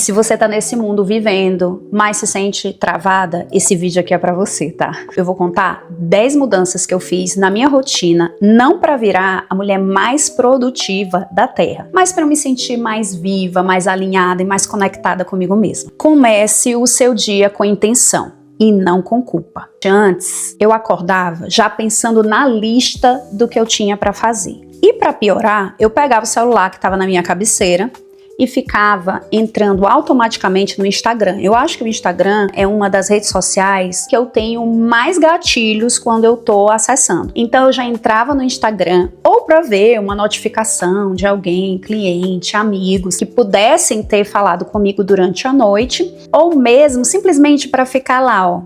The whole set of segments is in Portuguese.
Se você tá nesse mundo vivendo, mas se sente travada, esse vídeo aqui é pra você, tá? Eu vou contar 10 mudanças que eu fiz na minha rotina, não pra virar a mulher mais produtiva da Terra, mas pra eu me sentir mais viva, mais alinhada e mais conectada comigo mesma. Comece o seu dia com intenção e não com culpa. Antes, eu acordava já pensando na lista do que eu tinha pra fazer. E pra piorar, eu pegava o celular que estava na minha cabeceira e ficava entrando automaticamente no Instagram. Eu acho que o Instagram é uma das redes sociais que eu tenho mais gatilhos quando eu tô acessando. Então eu já entrava no Instagram ou para ver uma notificação de alguém, cliente, amigos, que pudessem ter falado comigo durante a noite, ou mesmo simplesmente para ficar lá, ó,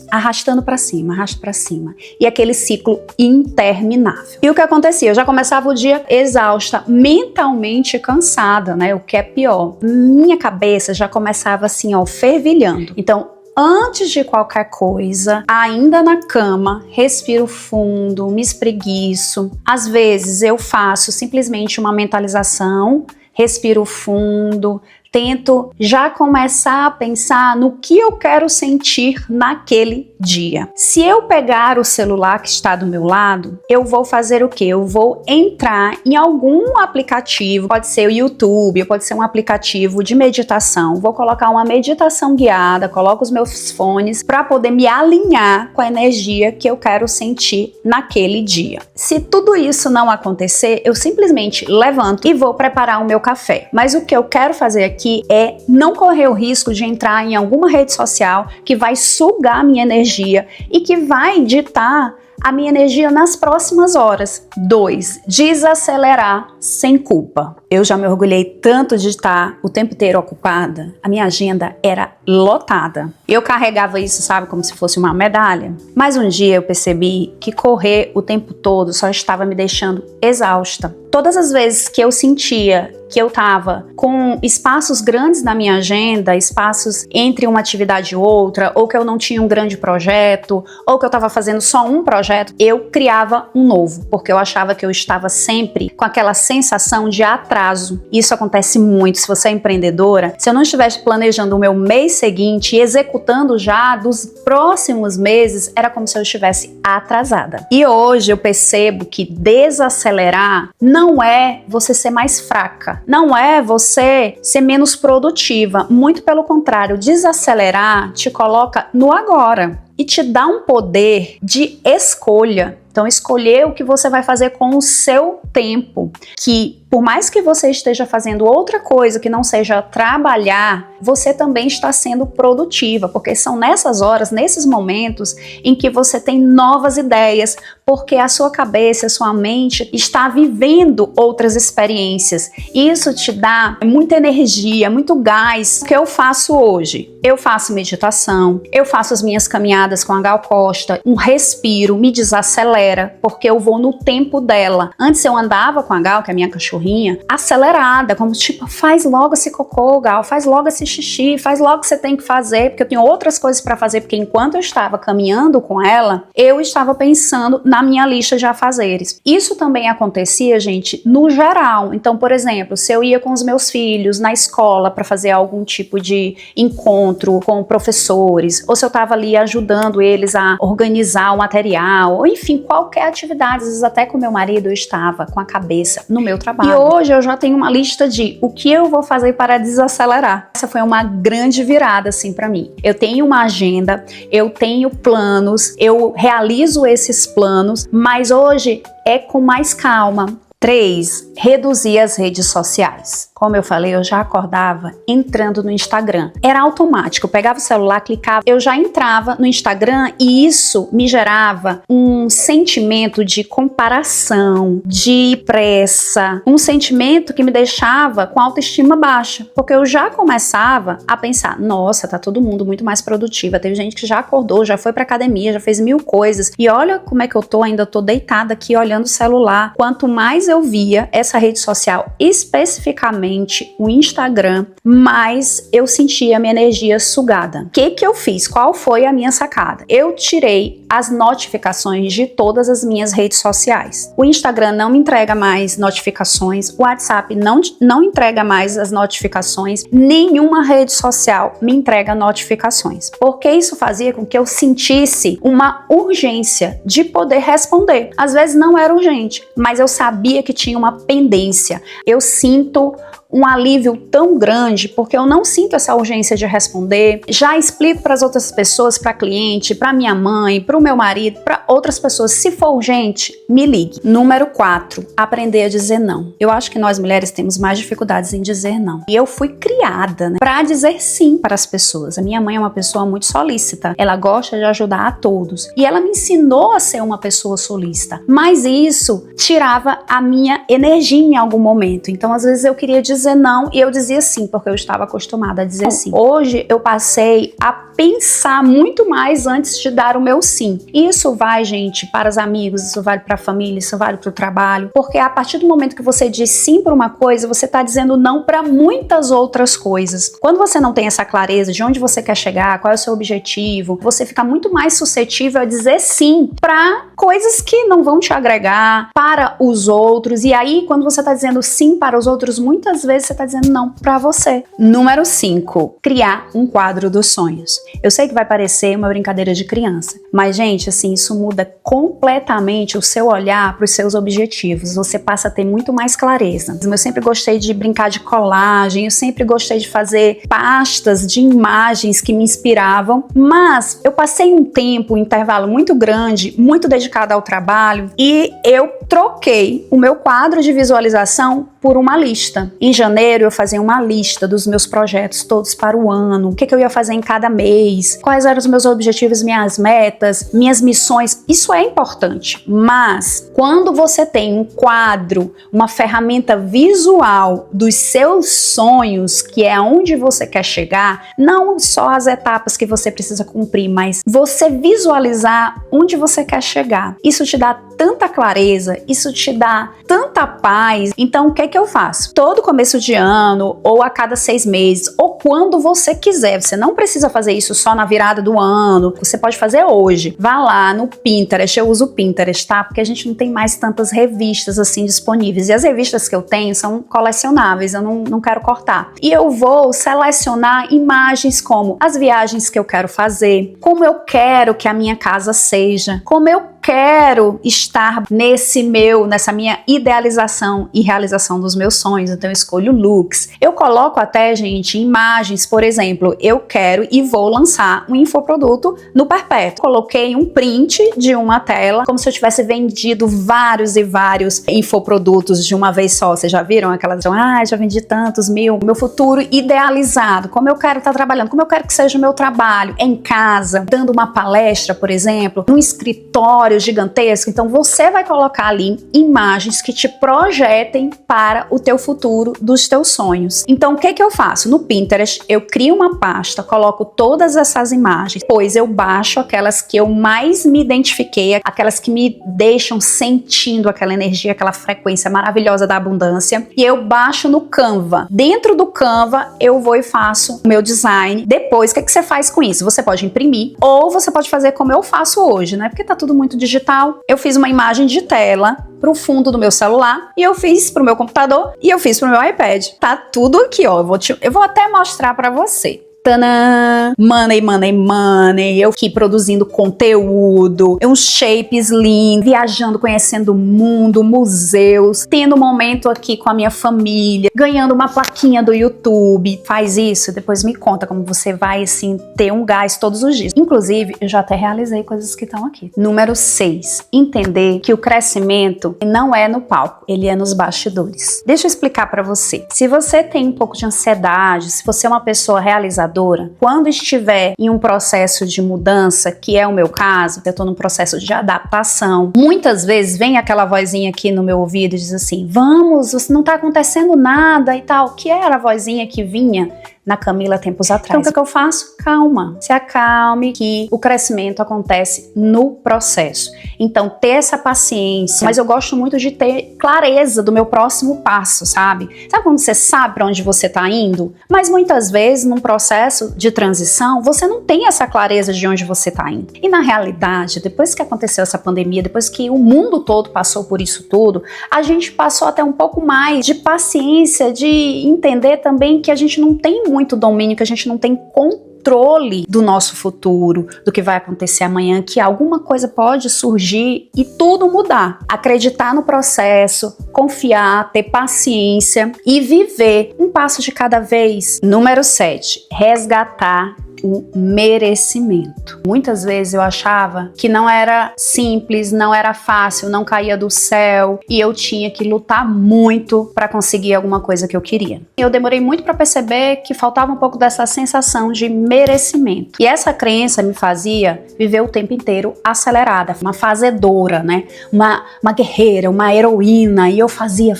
arrastando para cima, arrasta para cima. E aquele ciclo interminável. E o que acontecia? Eu já começava o dia exausta, mentalmente cansada, né? O que é pior. Minha cabeça já começava assim, ó, fervilhando. Então, antes de qualquer coisa, ainda na cama, respiro fundo, me espreguiço. Às vezes eu faço simplesmente uma mentalização, respiro fundo, tento já começar a pensar no que eu quero sentir naquele dia. Se eu pegar o celular que está do meu lado, eu vou fazer o quê? Eu vou entrar em algum aplicativo, pode ser o YouTube, pode ser um aplicativo de meditação, vou colocar uma meditação guiada, coloco os meus fones para poder me alinhar com a energia que eu quero sentir naquele dia. Se tudo isso não acontecer, eu simplesmente levanto e vou preparar o meu café. Mas o que eu quero fazer aqui é não correr o risco de entrar em alguma rede social que vai sugar a minha energia e que vai ditar a minha energia nas próximas horas. 2. Desacelerar sem culpa. Eu já me orgulhei tanto de estar o tempo inteiro ocupada, a minha agenda era lotada. Eu carregava isso, sabe, como se fosse uma medalha. Mas um dia eu percebi que correr o tempo todo só estava me deixando exausta. Todas as vezes que eu sentia que eu estava com espaços grandes na minha agenda, espaços entre uma atividade e outra, ou que eu não tinha um grande projeto, ou que eu estava fazendo só um projeto, eu criava um novo, porque eu achava que eu estava sempre com aquela sensação de atraso. Isso acontece muito se você é empreendedora. Se eu não estivesse planejando o meu mês seguinte e executando já dos próximos meses, era como se eu estivesse atrasada. E hoje eu percebo que desacelerar não é você ser mais fraca, não é você ser menos produtiva, muito pelo contrário, desacelerar te coloca no agora e te dá um poder de escolha. Então, escolher o que você vai fazer com o seu tempo, que por mais que você esteja fazendo outra coisa que não seja trabalhar, você também está sendo produtiva, porque são nessas horas, nesses momentos, em que você tem novas ideias, porque a sua cabeça, a sua mente está vivendo outras experiências. Isso te dá muita energia, muito gás. O que eu faço hoje? Eu faço meditação, eu faço as minhas caminhadas com a Gal Costa, um respiro, me desacelera, porque eu vou no tempo dela. Antes eu andava com a Gal, que é a minha cachorrinha, acelerada, como tipo, faz logo esse cocô, Gal, faz logo esse xixi, faz logo o que você tem que fazer, porque eu tenho outras coisas para fazer, porque enquanto eu estava caminhando com ela, eu estava pensando na minha lista de afazeres. Isso também acontecia, gente, no geral. Então, por exemplo, se eu ia com os meus filhos na escola para fazer algum tipo de encontro com professores, ou se eu estava ali ajudando eles a organizar o material, ou enfim, qualquer atividade, às vezes até com meu marido eu estava com a cabeça no meu trabalho. E hoje eu já tenho uma lista de o que eu vou fazer para desacelerar. Essa foi uma grande virada assim para mim. Eu tenho uma agenda, eu tenho planos, eu realizo esses planos, mas hoje é com mais calma. 3. Reduzir as redes sociais. Como eu falei, eu já acordava entrando no Instagram. Era automático, eu pegava o celular, clicava, eu já entrava no Instagram e isso me gerava um sentimento de comparação, de pressa, um sentimento que me deixava com autoestima baixa, porque eu já começava a pensar, nossa, tá todo mundo muito mais produtiva, teve gente que já acordou, já foi pra academia, já fez 1000 coisas e olha como é que eu tô, ainda tô deitada aqui olhando o celular. Quanto mais eu via essa rede social especificamente diariamente o Instagram, mais eu sentia a minha energia sugada. O que eu fiz? Qual foi a minha sacada? Eu tirei as notificações de todas as minhas redes sociais. O Instagram não me entrega mais notificações, o WhatsApp não entrega mais as notificações, nenhuma rede social me entrega notificações. Porque isso fazia com que eu sentisse uma urgência de poder responder. Às vezes não era urgente, mas eu sabia que tinha uma pendência. Eu sinto um alívio tão grande porque eu não sinto essa urgência de responder. Já explico para as outras pessoas, para cliente, para minha mãe, para o meu marido, para outras pessoas. Se for urgente, me ligue. Número 4, aprender a dizer não. Eu acho que nós mulheres temos mais dificuldades em dizer não. E eu fui criada, para dizer sim para as pessoas. A minha mãe é uma pessoa muito solícita. Ela gosta de ajudar a todos. E ela me ensinou a ser uma pessoa solícita. Mas isso tirava a minha energia em algum momento. Então, às vezes eu queria dizer não e eu dizia sim, porque eu estava acostumada a dizer sim. Hoje eu passei a pensar muito mais antes de dar o meu sim. Isso vai, gente, para os amigos, isso vale para a família, isso vale para o trabalho, porque a partir do momento que você diz sim para uma coisa, você está dizendo não para muitas outras coisas. Quando você não tem essa clareza de onde você quer chegar, qual é o seu objetivo, você fica muito mais suscetível a dizer sim para coisas que não vão te agregar, para os outros. E aí, quando você está dizendo sim para os outros, muitas vezes você está dizendo não para você. Número 5, criar um quadro dos sonhos. Eu sei que vai parecer uma brincadeira de criança, mas, gente, assim, isso muda completamente o seu olhar para os seus objetivos. Você passa a ter muito mais clareza. Eu sempre gostei de brincar de colagem, eu sempre gostei de fazer pastas de imagens que me inspiravam, mas eu passei um tempo, um intervalo muito grande, muito dedicada ao trabalho, e eu troquei o meu quadro de visualização por uma lista. Em janeiro eu fazia uma lista dos meus projetos todos para o ano, o que eu ia fazer em cada mês, quais eram os meus objetivos, minhas metas, minhas missões. Isso é importante, mas quando você tem um quadro, uma ferramenta visual dos seus sonhos, que é onde você quer chegar, não só as etapas que você precisa cumprir, mas você visualizar onde você quer chegar. Isso te dá tanta clareza, isso te dá tanta paz. Então, o que eu faço? Todo começo de ano, ou a cada 6 meses, ou quando você quiser, você não precisa fazer isso só na virada do ano, você pode fazer hoje. Vá lá no Pinterest, eu uso o Pinterest, tá? Porque a gente não tem mais tantas revistas assim disponíveis. E as revistas que eu tenho são colecionáveis, eu não quero cortar. E eu vou selecionar imagens como as viagens que eu quero fazer, como eu quero que a minha casa seja, como eu quero estar nessa minha idealização e realização dos meus sonhos. Então eu escolho looks. Eu coloco até, gente, imagens. Por exemplo, eu quero e vou lançar um infoproduto no Perpétuo. Coloquei um print de uma tela, como se eu tivesse vendido vários e vários infoprodutos de uma vez só. Vocês já viram aquelas? Já vendi tantos mil. Meu futuro idealizado. Como eu quero estar trabalhando. Como eu quero que seja o meu trabalho. Em casa, dando uma palestra, por exemplo, num escritório gigantesco. Então você vai colocar ali imagens que te projetem para o teu futuro dos teus sonhos. Então o que eu faço? No Pinterest eu crio uma pasta, coloco todas essas imagens, depois eu baixo aquelas que eu mais me identifiquei, aquelas que me deixam sentindo aquela energia, aquela frequência maravilhosa da abundância, e eu baixo no Canva. Dentro do Canva eu vou e faço o meu design. Depois, o que você faz com isso? Você pode imprimir ou você pode fazer como eu faço hoje, né? Porque tá tudo muito digital. Eu fiz uma imagem de tela pro fundo do meu celular e eu fiz pro meu computador e eu fiz pro meu iPad. Tá tudo aqui, ó. Eu vou até mostrar pra você. Tanã! Money, money, money. Eu aqui produzindo conteúdo, uns shapes lindos, viajando, conhecendo o mundo, museus, tendo um momento aqui com a minha família, ganhando uma plaquinha do YouTube. Faz isso, depois me conta como você vai, assim, ter um gás todos os dias. Inclusive, eu já até realizei coisas que estão aqui. Número 6. Entender que o crescimento não é no palco, ele é nos bastidores. Deixa eu explicar pra você. Se você tem um pouco de ansiedade, se você é uma pessoa realizadora, quando estiver em um processo de mudança, que é o meu caso, eu estou num processo de adaptação, muitas vezes vem aquela vozinha aqui no meu ouvido e diz assim, vamos, não está acontecendo nada e tal, que era a vozinha que vinha na Camila tempos atrás. Então o que eu faço? Calma, se acalme, que o crescimento acontece no processo. Então ter essa paciência, mas eu gosto muito de ter clareza do meu próximo passo, sabe? Sabe quando você sabe para onde você tá indo? Mas muitas vezes num processo de transição, você não tem essa clareza de onde você tá indo. E na realidade, depois que aconteceu essa pandemia, depois que o mundo todo passou por isso tudo, a gente passou até um pouco mais de paciência, de entender também que a gente não tem muito domínio, que a gente não tem controle do nosso futuro, do que vai acontecer amanhã, que alguma coisa pode surgir e tudo mudar. Acreditar no processo, confiar, ter paciência e viver um passo de cada vez. Número 7, resgatar o merecimento. Muitas vezes eu achava que não era simples, não era fácil, não caía do céu e eu tinha que lutar muito para conseguir alguma coisa que eu queria. Eu demorei muito para perceber que faltava um pouco dessa sensação de merecimento. E essa crença me fazia viver o tempo inteiro acelerada, uma fazedora, né? Uma guerreira, uma heroína, e eu fazia.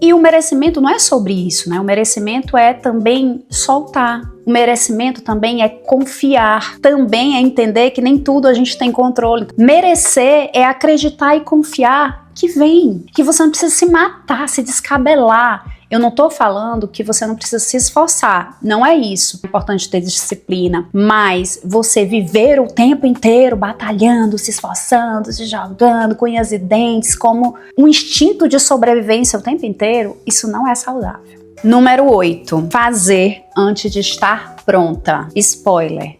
E o merecimento não é sobre isso, né? O merecimento é também soltar. O merecimento também é confiar, também é entender que nem tudo a gente tem controle. Merecer é acreditar e confiar que vem, que você não precisa se matar, se descabelar. Eu não tô falando que você não precisa se esforçar, não é isso. É importante ter disciplina, mas você viver o tempo inteiro batalhando, se esforçando, se jogando com unhas e dentes, como um instinto de sobrevivência o tempo inteiro, isso não é saudável. Número 8. Fazer antes de estar pronta. Spoiler.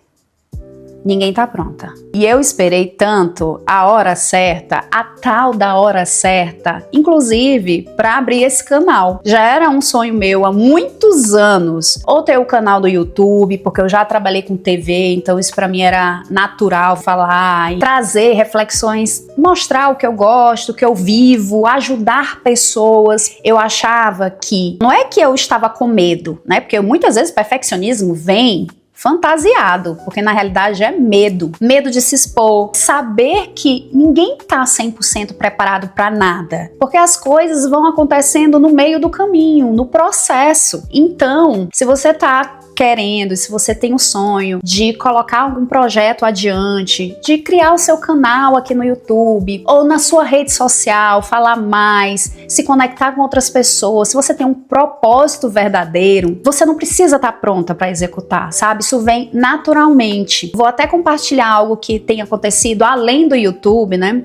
Ninguém tá pronta. E eu esperei tanto a hora certa, a tal da hora certa, inclusive para abrir esse canal. Já era um sonho meu há muitos anos, ou ter o canal do YouTube, porque eu já trabalhei com TV, então isso para mim era natural falar e trazer reflexões, mostrar o que eu gosto, o que eu vivo, ajudar pessoas. Eu achava que, não é que eu estava com medo, né? Porque muitas vezes o perfeccionismo vem fantasiado, porque na realidade é medo. Medo de se expor, saber que ninguém tá 100% preparado para nada, porque as coisas vão acontecendo no meio do caminho, no processo. Então, se você tá querendo, se você tem um sonho de colocar algum projeto adiante, de criar o seu canal aqui no YouTube ou na sua rede social, falar mais, se conectar com outras pessoas, se você tem um propósito verdadeiro, você não precisa estar pronta para executar, sabe? Isso vem naturalmente. Vou até compartilhar algo que tem acontecido além do YouTube, né?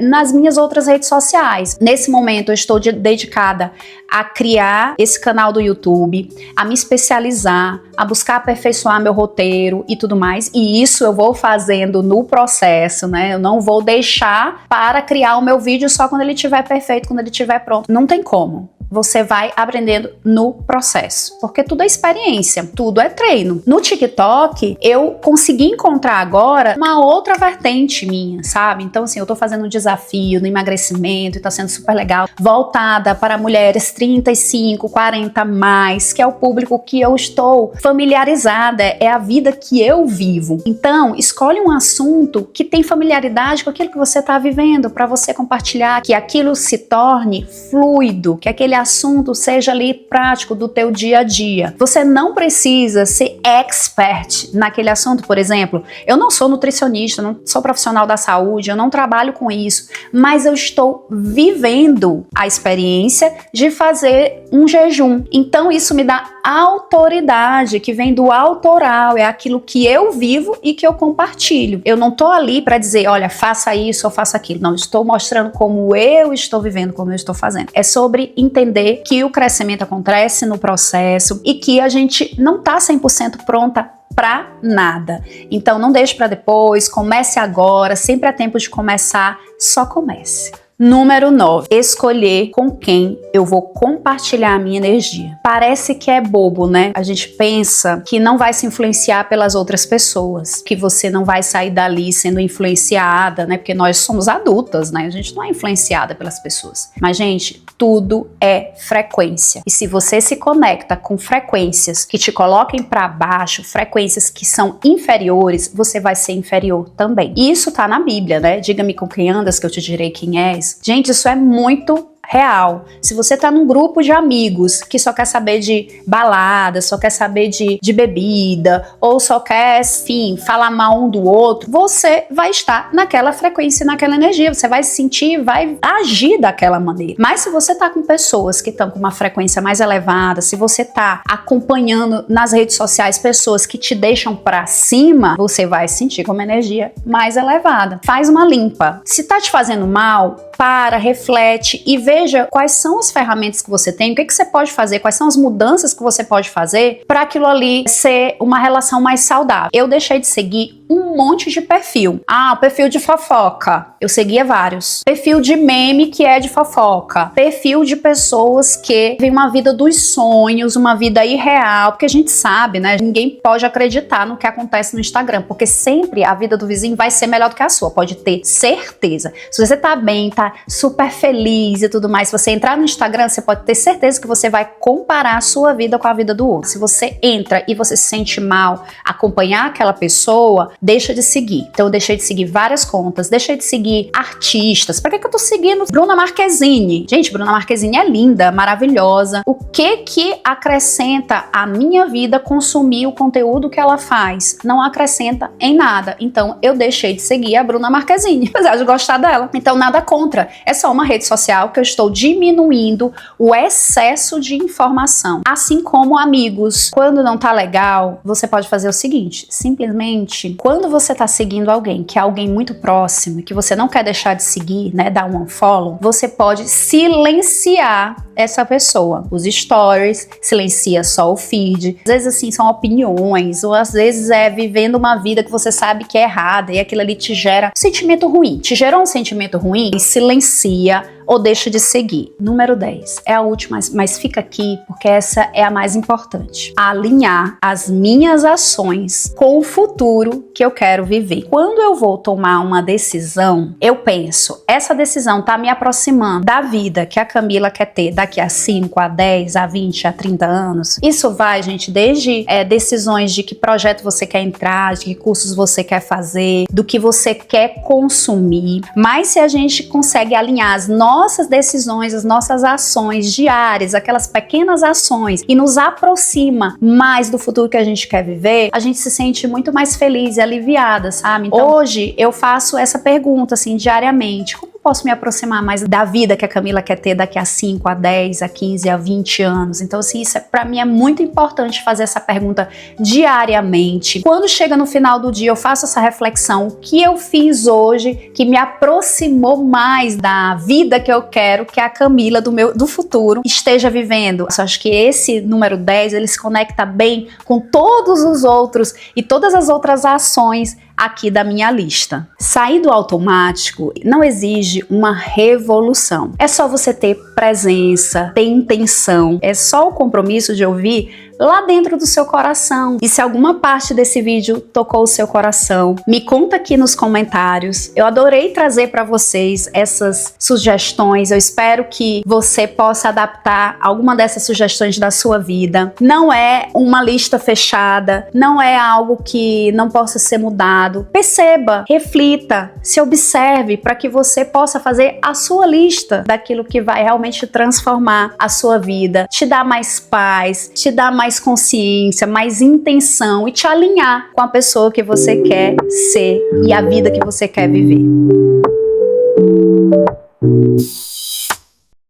Nas minhas outras redes sociais. Nesse momento eu estou dedicada a criar esse canal do YouTube, a me especializar, a buscar aperfeiçoar meu roteiro e tudo mais, e isso eu vou fazendo no processo, né? Eu não vou deixar para criar o meu vídeo só quando ele estiver perfeito, quando ele estiver pronto. Não tem como. Você vai aprendendo no processo, porque tudo é experiência, tudo é treino. No TikTok, eu consegui encontrar agora uma outra vertente minha, sabe? Então, assim, eu tô fazendo um desafio no emagrecimento e tá sendo super legal, voltada para mulheres 35, 40 mais, que é o público que eu estou familiarizada, é a vida que eu vivo. Então, escolhe um assunto que tem familiaridade com aquilo que você tá vivendo, para você compartilhar, que aquilo se torne fluido, que aquele assunto seja ali prático do teu dia a dia. Você não precisa ser expert naquele assunto, por exemplo. Eu não sou nutricionista, não sou profissional da saúde, eu não trabalho com isso, mas eu estou vivendo a experiência de fazer um jejum. Então isso me dá autoridade, que vem do autoral, é aquilo que eu vivo e que eu compartilho. Eu não tô ali para dizer, olha, faça isso ou faça aquilo. Não, estou mostrando como eu estou vivendo, como eu estou fazendo. É sobre entender que o crescimento acontece no processo e que a gente não tá 100% pronta para nada. Então não deixe para depois, comece agora, sempre é tempo de começar, só comece. Número 9. Escolher com quem eu vou compartilhar a minha energia. Parece que é bobo, né? A gente pensa que não vai se influenciar pelas outras pessoas, que você não vai sair dali sendo influenciada, né? Porque nós somos adultas, né? A gente não é influenciada pelas pessoas. Mas, gente, tudo é frequência. E se você se conecta com frequências que te coloquem para baixo, frequências que são inferiores, você vai ser inferior também. E isso tá na Bíblia, né? Diga-me com quem andas que eu te direi quem és. Gente, isso é muito real. Se você tá num grupo de amigos que só quer saber de balada, só quer saber de bebida, ou só quer, enfim, falar mal um do outro, você vai estar naquela frequência, naquela energia. Você vai se sentir, vai agir daquela maneira. Mas se você tá com pessoas que estão com uma frequência mais elevada, se você tá acompanhando nas redes sociais pessoas que te deixam pra cima, você vai se sentir com uma energia mais elevada. Faz uma limpa. Se tá te fazendo mal, para, reflete e veja quais são as ferramentas que você tem, o que você pode fazer, quais são as mudanças que você pode fazer para aquilo ali ser uma relação mais saudável. Eu deixei de seguir um monte de perfil. Perfil de fofoca. Eu seguia vários. Perfil de meme que é de fofoca. Perfil de pessoas que vivem uma vida dos sonhos, uma vida irreal, porque a gente sabe, né? Ninguém pode acreditar no que acontece no Instagram, porque sempre a vida do vizinho vai ser melhor do que a sua, pode ter certeza. Se você tá bem, tá super feliz e tudo mais, se você entrar no Instagram, você pode ter certeza que você vai comparar a sua vida com a vida do outro. Se você entra e você se sente mal, acompanhar aquela pessoa, deixa de seguir. Então eu deixei de seguir várias contas, deixei de seguir artistas. Pra que eu tô seguindo Bruna Marquezine? Gente, Bruna Marquezine é linda, maravilhosa. O que acrescenta à minha vida consumir o conteúdo que ela faz? Não acrescenta em nada. Então eu deixei de seguir a Bruna Marquezine, apesar de gostar dela. Então nada contra. É só uma rede social que eu estou diminuindo o excesso de informação. Assim como amigos. Quando não tá legal, você pode fazer o seguinte, simplesmente, quando você tá seguindo alguém, que é alguém muito próximo, que você não quer deixar de seguir, né, dar um unfollow, você pode silenciar essa pessoa. Os stories, silencia só o feed. Às vezes, assim, são opiniões, ou às vezes é vivendo uma vida que você sabe que é errada, e aquilo ali te gera um sentimento ruim. Te gerou um sentimento ruim? Silencia ou deixa de seguir. Número 10. É a última, mas fica aqui porque essa é a mais importante. Alinhar as minhas ações com o futuro que eu quero viver. Quando eu vou tomar uma decisão, eu penso, essa decisão tá me aproximando da vida que a Camila quer ter daqui a 5, a 10, a 20, a 30 anos. Isso vai, gente, desde decisões de que projeto você quer entrar, de que cursos você quer fazer, do que você quer consumir. Mas se a gente consegue alinhar as nossas decisões, as nossas ações diárias, aquelas pequenas ações, e nos aproxima mais do futuro que a gente quer viver, a gente se sente muito mais feliz e aliviada, sabe? Então, hoje eu faço essa pergunta assim diariamente: como posso me aproximar mais da vida que a Camila quer ter daqui a 5, a 10, a 15, a 20 anos? Então, assim, isso pra mim é muito importante fazer essa pergunta diariamente. Quando chega no final do dia, eu faço essa reflexão: o que eu fiz hoje que me aproximou mais da vida que eu quero que a Camila do futuro esteja vivendo? Eu acho que esse número 10, ele se conecta bem com todos os outros e todas as outras ações aqui da minha lista. Sair do automático não exige uma revolução. É só você ter presença, ter intenção. É só o compromisso de ouvir lá dentro do seu coração. E se alguma parte desse vídeo tocou o seu coração, me conta aqui nos comentários. Eu adorei trazer para vocês essas sugestões. Eu espero que você possa adaptar alguma dessas sugestões da sua vida. Não é uma lista fechada, não é algo que não possa ser mudado. Perceba, reflita, se observe para que você possa fazer a sua lista daquilo que vai realmente transformar a sua vida, te dar mais paz, te dar mais consciência, mais intenção e te alinhar com a pessoa que você quer ser e a vida que você quer viver.